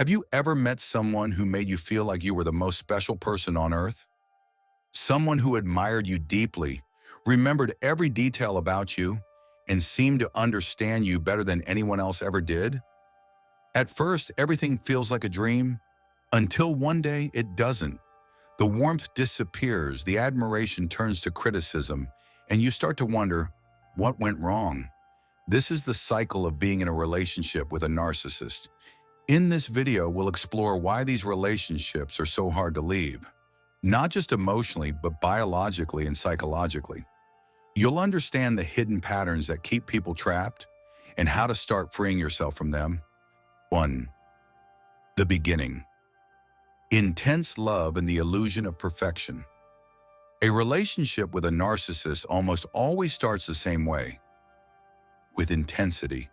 Have you ever met someone who made you feel like you were the most special person on earth? Someone who admired you deeply, remembered every detail about you, and seemed to understand you better than anyone else ever did? At first, everything feels like a dream, until one day it doesn't. The warmth disappears, the admiration turns to criticism, and you start to wonder, what went wrong? This is the cycle of being in a relationship with a narcissist. In this video, we'll explore why these relationships are so hard to leave, not just emotionally, but biologically and psychologically. You'll understand the hidden patterns that keep people trapped and how to start freeing yourself from them. 1. The beginning. Intense love and the illusion of perfection. A relationship with a narcissist almost always starts the same way, with intensity.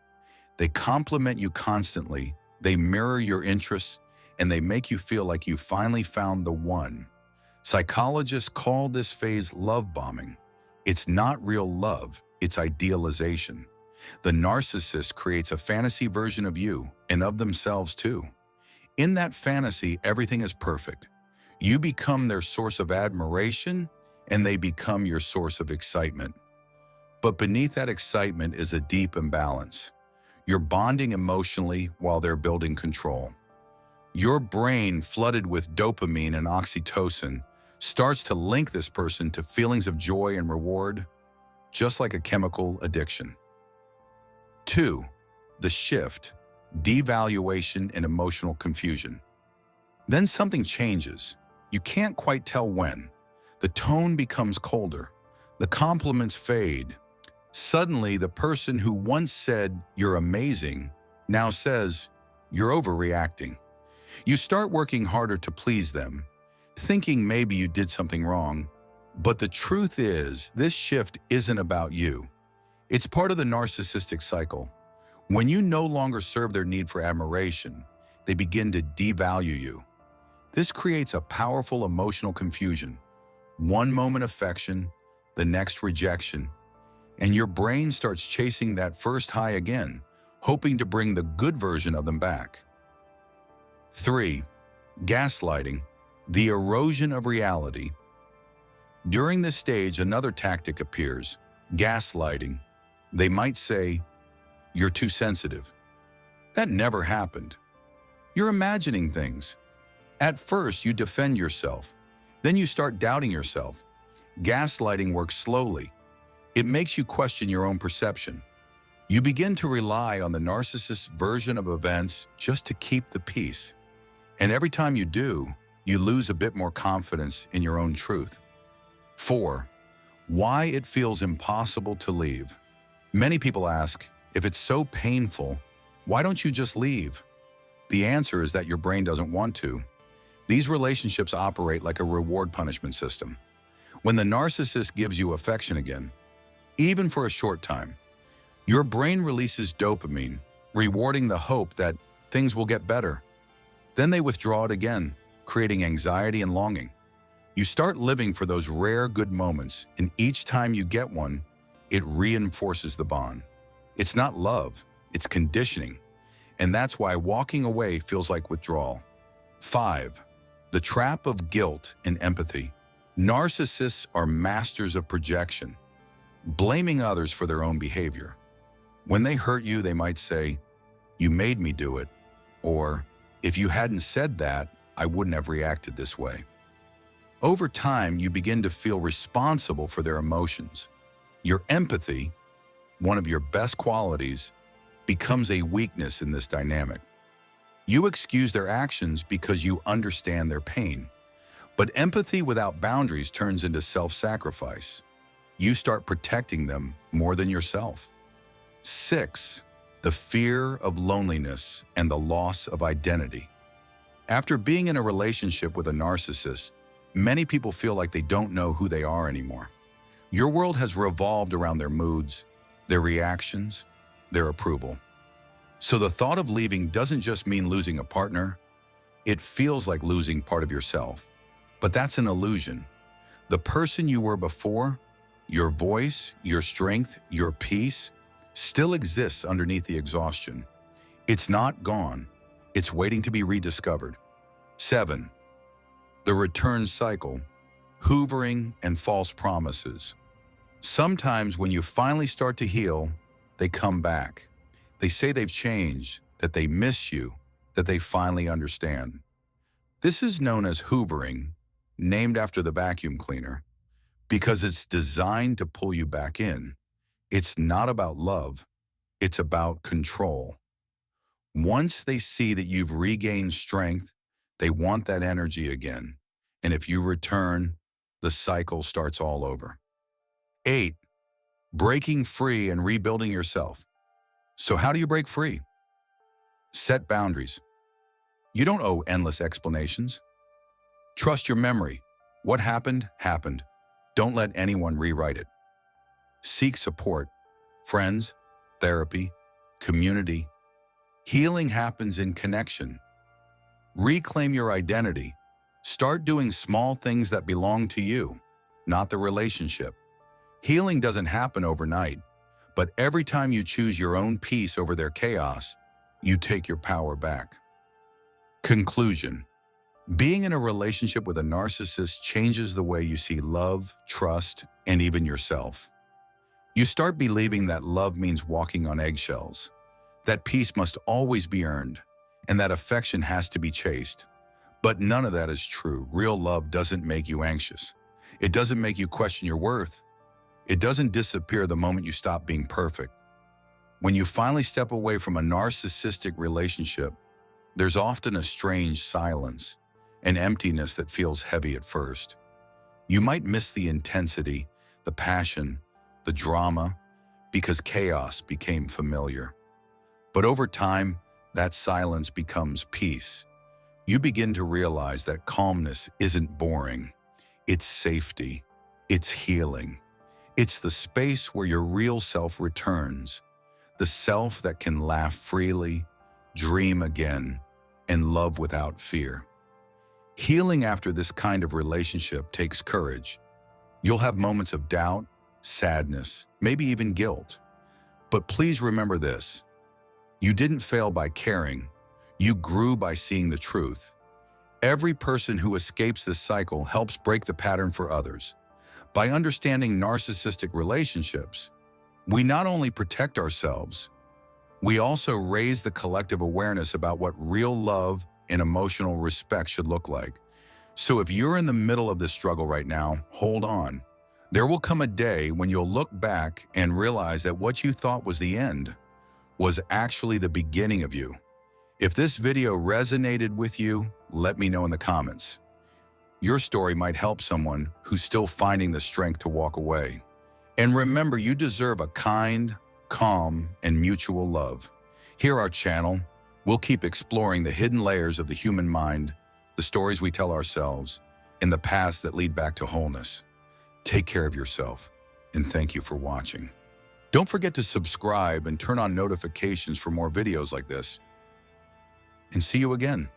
They compliment you constantly, they mirror your interests, and they make you feel like you finally found the one. Psychologists call this phase love bombing. It's not real love, it's idealization. The narcissist creates a fantasy version of you and of themselves too. In that fantasy, everything is perfect. You become their source of admiration, and they become your source of excitement. But beneath that excitement is a deep imbalance. You're bonding emotionally while they're building control. Your brain, flooded with dopamine and oxytocin, starts to link this person to feelings of joy and reward, just like a chemical addiction. 2. The shift, devaluation and emotional confusion. Then something changes. You can't quite tell when. The tone becomes colder. The compliments fade. Suddenly, the person who once said, "You're amazing," now says, "You're overreacting." You start working harder to please them, thinking maybe you did something wrong. But the truth is, this shift isn't about you. It's part of the narcissistic cycle. When you no longer serve their need for admiration, they begin to devalue you. This creates a powerful emotional confusion. One moment affection, the next rejection, and your brain starts chasing that first high again, hoping to bring the good version of them back. 3. Gaslighting, the erosion of reality. During this stage, another tactic appears, gaslighting. They might say, "You're too sensitive." That never happened. You're imagining things. At first, you defend yourself. Then you start doubting yourself. Gaslighting works slowly. It makes you question your own perception. You begin to rely on the narcissist's version of events just to keep the peace. And every time you do, you lose a bit more confidence in your own truth. 4. Why it feels impossible to leave. Many people ask, if it's so painful, why don't you just leave? The answer is that your brain doesn't want to. These relationships operate like a reward-punishment system. When the narcissist gives you affection again, even for a short time, your brain releases dopamine, rewarding the hope that things will get better. Then they withdraw it again, creating anxiety and longing. You start living for those rare good moments, and each time you get one, it reinforces the bond. It's not love, it's conditioning, and that's why walking away feels like withdrawal. 5. The trap of guilt and empathy. Narcissists are masters of projection, blaming others for their own behavior. When they hurt you, they might say, "You made me do it," or, "If you hadn't said that, I wouldn't have reacted this way." Over time, you begin to feel responsible for their emotions. Your empathy, one of your best qualities, becomes a weakness in this dynamic. You excuse their actions because you understand their pain. But empathy without boundaries turns into self-sacrifice. You start protecting them more than yourself. 6. The fear of loneliness and the loss of identity. After being in a relationship with a narcissist, many people feel like they don't know who they are anymore. Your world has revolved around their moods, their reactions, their approval. So the thought of leaving doesn't just mean losing a partner, it feels like losing part of yourself. But that's an illusion. The person you were before, your voice, your strength, your peace, still exists underneath the exhaustion. It's not gone. It's waiting to be rediscovered. 7. The return cycle, hoovering and false promises. Sometimes when you finally start to heal, they come back. They say they've changed, that they miss you, that they finally understand. This is known as hoovering, named after the vacuum cleaner, because it's designed to pull you back in. It's not about love, it's about control. Once they see that you've regained strength, they want that energy again. And if you return, the cycle starts all over. 8. Breaking free and rebuilding yourself. So how do you break free? Set boundaries. You don't owe endless explanations. Trust your memory. What happened, happened. Don't let anyone rewrite it. Seek support. Friends, therapy, community. Healing happens in connection. Reclaim your identity. Start doing small things that belong to you, not the relationship. Healing doesn't happen overnight, but every time you choose your own peace over their chaos, you take your power back. Conclusion. Being in a relationship with a narcissist changes the way you see love, trust, and even yourself. You start believing that love means walking on eggshells, that peace must always be earned, and that affection has to be chased. But none of that is true. Real love doesn't make you anxious. It doesn't make you question your worth. It doesn't disappear the moment you stop being perfect. When you finally step away from a narcissistic relationship, there's often a strange silence, an emptiness that feels heavy at first. You might miss the intensity, the passion, the drama, because chaos became familiar. But over time, that silence becomes peace. You begin to realize that calmness isn't boring. It's safety. It's healing. It's the space where your real self returns, the self that can laugh freely, dream again, and love without fear. Healing after this kind of relationship takes courage. You'll have moments of doubt, sadness, maybe even guilt. But please remember this. You didn't fail by caring. You grew by seeing the truth. Every person who escapes this cycle helps break the pattern for others. By understanding narcissistic relationships, we not only protect ourselves, we also raise the collective awareness about what real love and emotional respect should look like. So if you're in the middle of this struggle right now, hold on. There will come a day when you'll look back and realize that what you thought was the end was actually the beginning of you. If this video resonated with you, let me know in the comments. Your story might help someone who's still finding the strength to walk away. And remember, you deserve a kind, calm, and mutual love. Here at our channel, we'll keep exploring the hidden layers of the human mind, the stories we tell ourselves, and the paths that lead back to wholeness. Take care of yourself, and thank you for watching. Don't forget to subscribe and turn on notifications for more videos like this. And see you again.